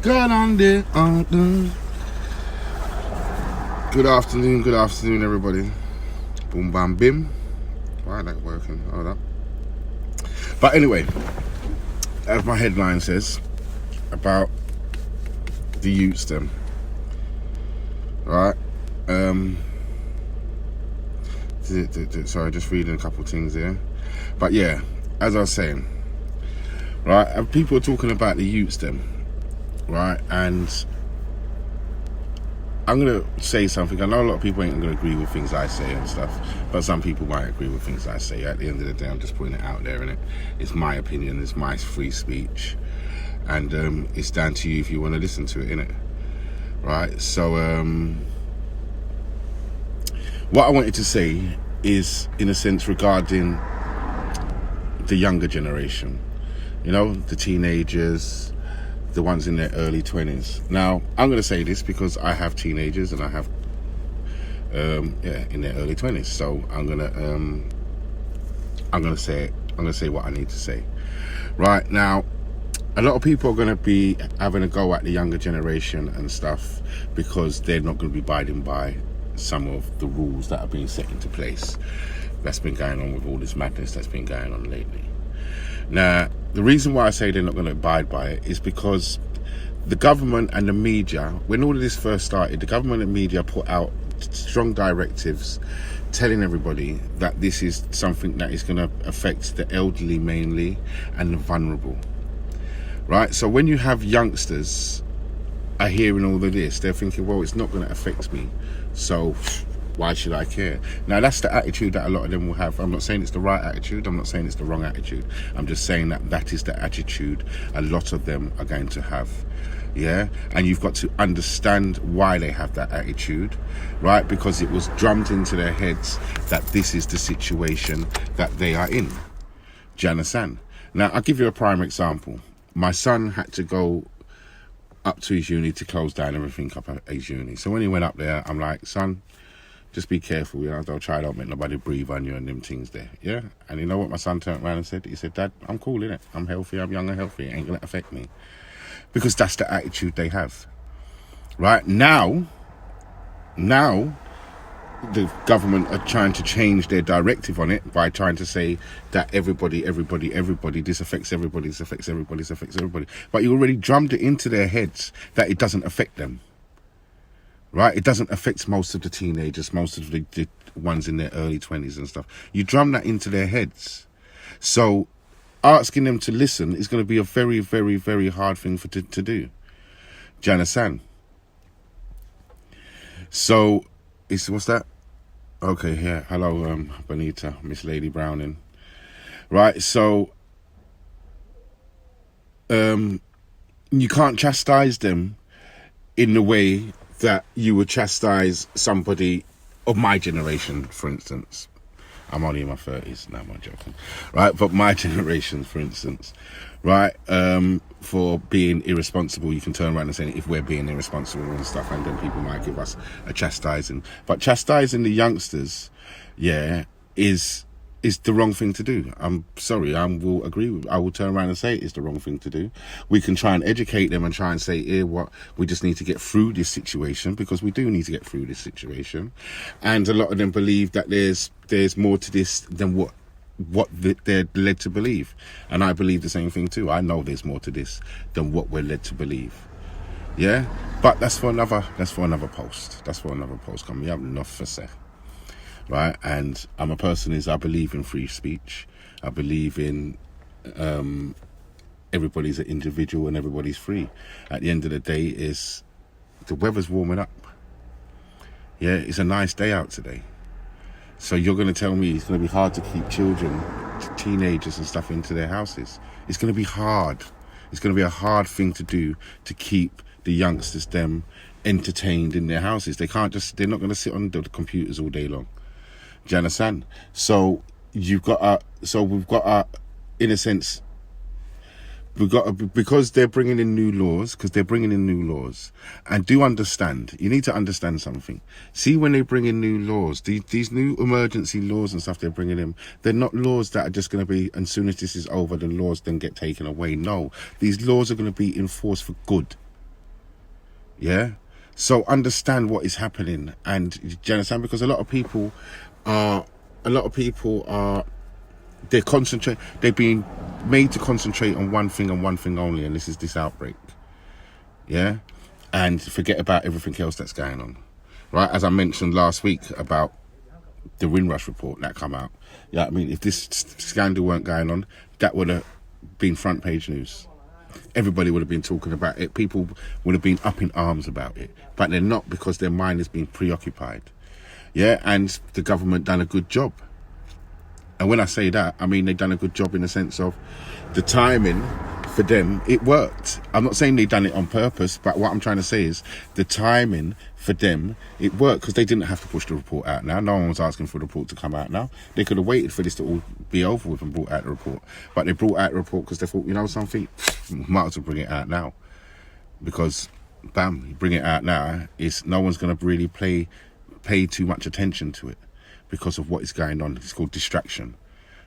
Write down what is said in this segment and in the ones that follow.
God on there. Good afternoon, everybody. Boom, bam, bim. Why ain't that working? Hold up. But anyway, as my headline says, about the youths them. Right? Sorry, just reading a couple of things here. But yeah, as I was saying, right, and people are talking about the youths them, right? And I'm going to say something. I know a lot of people ain't going to agree with things I say and stuff, but some people might agree with things I say. At the end of the day, I'm just putting it out there, innit? It's my opinion, it's my free speech, and it's down to you if you want to listen to it, innit? Right? So, what I wanted to say is, in a sense, regarding the younger generation, you know, the teenagers, the ones in their early 20s. Now, I'm going to say this because I have teenagers and I have, in their early 20s. So I'm going to say what I need to say. Right now, a lot of people are going to be having a go at the younger generation and stuff because they're not going to be abiding by some of the rules that are being set into place. That's been going on with all this madness that's been going on lately. Now, the reason why I say they're not going to abide by it is because the government and the media, when all of this first started, the government and media put out strong directives telling everybody that this is something that is going to affect the elderly mainly and the vulnerable. Right? So when you have youngsters are hearing all of this, they're thinking, well, it's not going to affect me, so why should I care? Now, that's the attitude that a lot of them will have. I'm not saying it's the right attitude. I'm not saying it's the wrong attitude. I'm just saying that that is the attitude a lot of them are going to have. Yeah? And you've got to understand why they have that attitude, right? Because it was drummed into their heads that this is the situation that they are in. Do you understand? Now, I'll give you a prime example. My son had to go up to his uni to close down everything up at his uni. So when he went up there, I'm like, son, just be careful, you know, don't make nobody breathe on you and them things there, yeah? And you know what my son turned around and said? He said, Dad, I'm cool, innit? I'm healthy, I'm young and healthy, it ain't gonna affect me. Because that's the attitude they have. Right? Now, the government are trying to change their directive on it by trying to say that everybody, this affects everybody, this affects everybody, this affects everybody. But you already drummed it into their heads that it doesn't affect them. Right? It doesn't affect most of the teenagers, most of the ones in their early 20s and stuff. You drum that into their heads. So asking them to listen is going to be a very, very, very hard thing to do. Do you understand? So, what's that? Okay, yeah. Hello, Bonita, Miss Lady Browning. Right, so you can't chastise them in the way that you would chastise somebody of my generation, for instance. I'm only in my 30s, no, I'm not joking. Right, but my generation, for instance, right, for being irresponsible, you can turn around and say if we're being irresponsible and stuff, and then people might give us a chastising. But chastising the youngsters, yeah, is the wrong thing to do. I'm sorry, I will turn around and say it's the wrong thing to do. We can try and educate them and try and say, what, we just need to get through this situation, because we do need to get through this situation. And a lot of them believe that there's more to this than what they're led to believe. And I believe the same thing too. I know there's more to this than what we're led to believe. Yeah? But that's for another post. That's for another post. Come, we have enough for say. Right? And I'm a person I believe in free speech. I believe in everybody's an individual and everybody's free. At the end of the day, the weather's warming up. Yeah, it's a nice day out today. So you're going to tell me it's going to be hard to keep children, teenagers and stuff into their houses? It's going to be hard. It's going to be a hard thing to do to keep the youngsters, them, entertained in their houses. They're not going to sit on the computers all day long. Do you understand? So we've got in a sense, because they're bringing in new laws, and do understand, you need to understand something. See, when they bring in new laws, these new emergency laws and stuff they're bringing in, they're not laws that are just going to be, as soon as this is over, the laws then get taken away. No, these laws are going to be enforced for good. Yeah. So understand what is happening, and do you understand? Because a lot of people are, they're concentrate. They're being made to concentrate on one thing and one thing only, and this is this outbreak. Yeah, and forget about everything else that's going on. Right, as I mentioned last week about the Windrush report that come out. Yeah, I mean, if this scandal weren't going on, that would have been front page news. Everybody would have been talking about it. People would have been up in arms about it, but they're not, because their mind has been preoccupied. Yeah, and the government done a good job. And when I say that, I mean they've done a good job in the sense of the timing for them, it worked. I'm not saying they've done it on purpose, but what I'm trying to say is the timing for them, it worked, because they didn't have to push the report out now. No one was asking for the report to come out now. They could have waited for this to all be over with and brought out the report. But they brought out the report because they thought, you know something, might as well bring it out now. Because, bam, you bring it out now, no one's going to really pay too much attention to it because of what is going on. It's called distraction.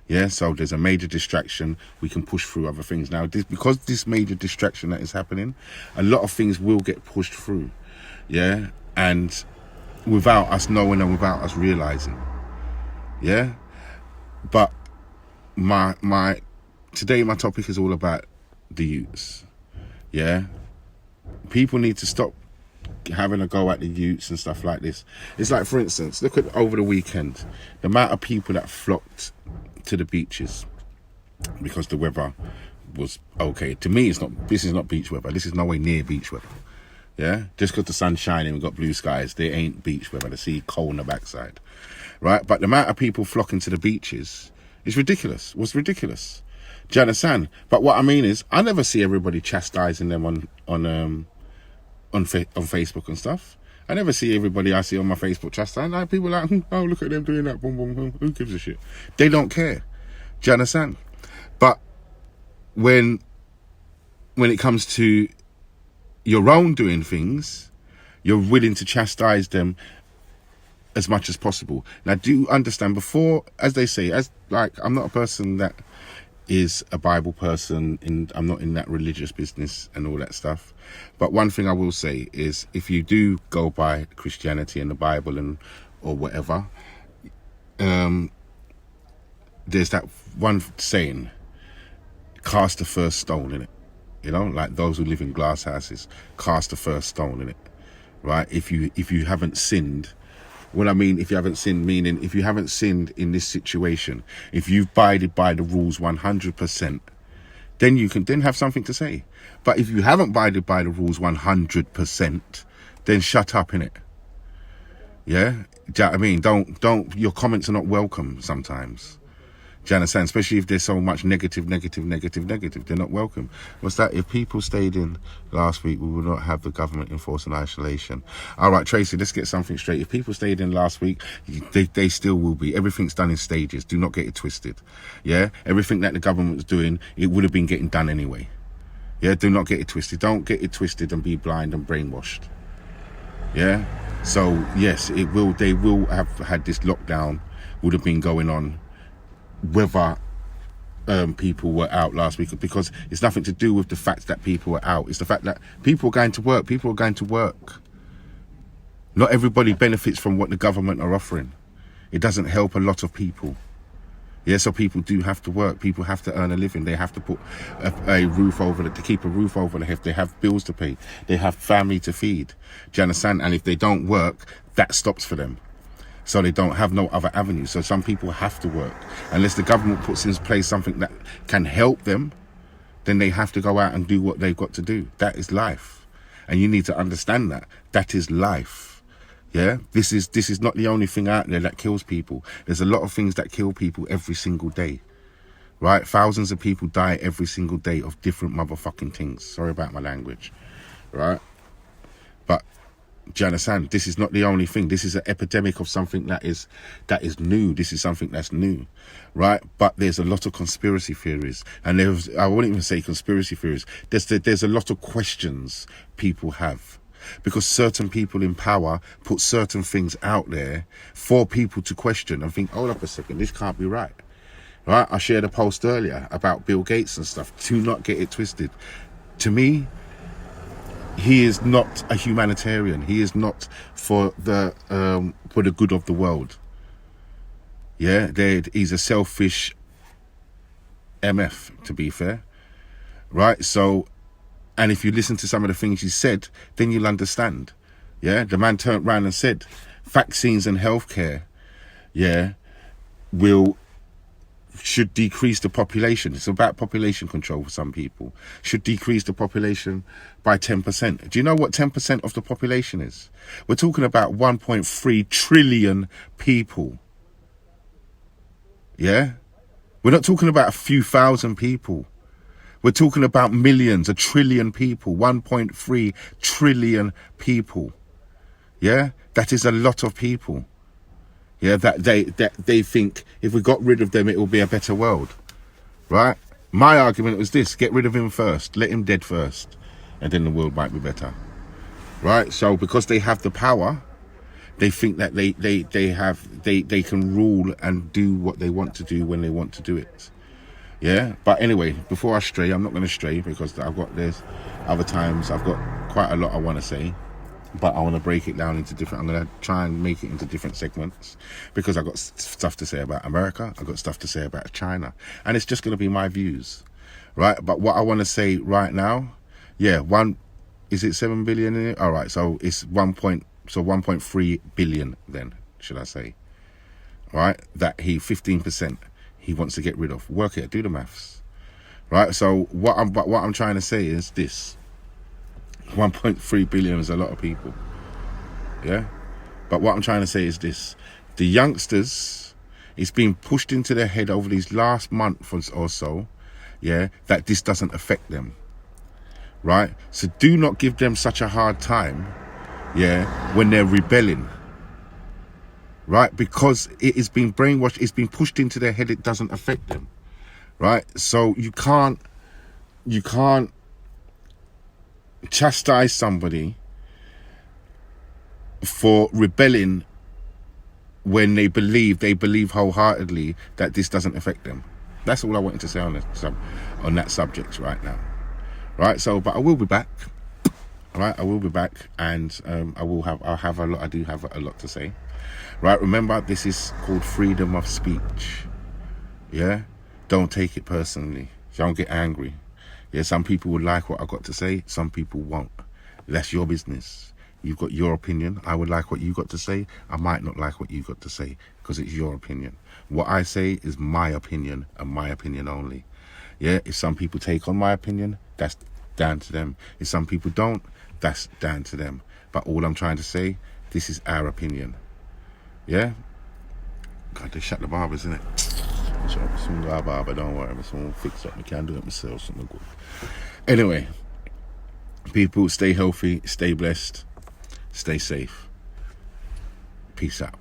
Yeah, so there's a major distraction. We can push through other things. Now, because this major distraction that is happening, a lot of things will get pushed through. Yeah, and without us knowing and without us realizing. Yeah, but today my topic is all about the youths. Yeah, people need to stop having a go at the youths and stuff like this. It's like, for instance, look at over the weekend, the amount of people that flocked to the beaches because the weather was okay. To me, this is not beach weather. This is nowhere near beach weather. Yeah, just because the sun's shining, we've got blue skies, they ain't beach weather. The sea cold on the backside, right? But the amount of people flocking to the beaches is ridiculous. Was ridiculous. Do you understand? But what I mean is, I never see everybody chastising them on Facebook and stuff. I never see everybody I see on my Facebook chastising. Like, people like, oh, look at them doing that, boom, boom, boom. Who gives a shit? They don't care. Do you understand? But when it comes to your own doing things, you're willing to chastise them as much as possible. Now, do understand, before, as they say, I'm not a person that is a Bible person, I'm not in that religious business and all that stuff. But one thing I will say is, if you do go by Christianity and the Bible or whatever, there's that one saying, cast the first stone, in it. You know, like those who live in glass houses, cast the first stone, in it. Right? If you haven't sinned, what I mean, if you haven't sinned, meaning if you haven't sinned in this situation, if you've abided by the rules 100%, then you can then have something to say. But if you haven't abided by the rules 100%, then shut up, innit? Yeah? Do you know what I mean? Don't, your comments are not welcome sometimes. Do you understand? Especially if there's so much negative. They're not welcome. What's that? If people stayed in last week, we would not have the government enforcing isolation. All right, Tracy, let's get something straight. If people stayed in last week, they still will be. Everything's done in stages. Do not get it twisted. Yeah? Everything that the government's doing, it would have been getting done anyway. Yeah? Do not get it twisted. Don't get it twisted and be blind and brainwashed. Yeah? So, yes, they will have had this lockdown, would have been going on, whether people were out last week, because it's nothing to do with the fact that people were out. It's the fact that people are going to work. People are going to work. Not everybody benefits from what the government are offering. It doesn't help a lot of people. Yeah, so people do have to work. People have to earn a living. They have to put a roof over to keep a roof over their head. They have bills to pay. They have family to feed. Do you understand? And if they don't work, that stops for them. So they don't have no other avenue. So some people have to work. Unless the government puts in place something that can help them, then they have to go out and do what they've got to do. That is life. And you need to understand that. That is life. Yeah? This is not the only thing out there that kills people. There's a lot of things that kill people every single day. Right? Thousands of people die every single day of different motherfucking things. Sorry about my language. Right? But do you understand? This is not the only thing. This is an epidemic of something that is new. This is something that's new, right? But there's a lot of conspiracy theories, and I wouldn't even say conspiracy theories. There's a lot of questions people have, because certain people in power put certain things out there for people to question and think, hold up a second, this can't be right. Right? I shared a post earlier about Bill Gates and stuff. Do not get it twisted. To me, he is not a humanitarian. He is not for the good of the world. Yeah, he's a selfish MF, to be fair, right? So, and if you listen to some of the things he said, then you'll understand. Yeah, the man turned around and said, vaccines and healthcare, yeah, should decrease the population. It's about population control for some people. Should decrease the population by 10%. Do you know what 10% of the population is? We're talking about 1.3 trillion people. Yeah? We're not talking about a few thousand people. We're talking about millions, 1 trillion people, 1.3 trillion people. Yeah? That is a lot of people. Yeah, that they think if we got rid of them, it will be a better world, right? My argument was this: get rid of him first, let him dead first, and then the world might be better, right? So because they have the power, they think that they can rule and do what they want to do when they want to do it. Yeah, but anyway, before I stray, I'm not going to stray because there's other times I've got quite a lot I want to say. But I want to break it down into different, I'm going to try and make it into different segments because I've got stuff to say about America. I've got stuff to say about China. And it's just going to be my views, right? But what I want to say right now, yeah, is it 7 billion in it? All right, so it's 1.3 billion then, should I say, right? That 15% he wants to get rid of. Work it, do the maths, right? So what I'm trying to say is this. 1.3 billion is a lot of people, yeah? But what I'm trying to say is this. The youngsters, it's been pushed into their head over these last month or so, yeah, that this doesn't affect them, right? So do not give them such a hard time, yeah, when they're rebelling, right? Because it has been brainwashed, it's been pushed into their head it doesn't affect them, right? So you can't chastise somebody for rebelling when they believe wholeheartedly that this doesn't affect them. That's all I wanted to say on that subject right now, right? So, but I will be back, right? I will be back, and I do have a lot to say, right? Remember, this is called freedom of speech. Yeah, don't take it personally. Don't get angry. Yeah, some people will like what I've got to say. Some people won't. That's your business. You've got your opinion. I would like what you got to say. I might not like what you got to say because it's your opinion. What I say is my opinion and my opinion only. Yeah, if some people take on my opinion, that's down to them. If some people don't, that's down to them. But all I'm trying to say, this is our opinion. Yeah? God, they shut the barbers, innit? Some guy barber, don't worry, someone fix up. I can do it myself, something good. Anyway, people, stay healthy, stay blessed, stay safe. Peace out.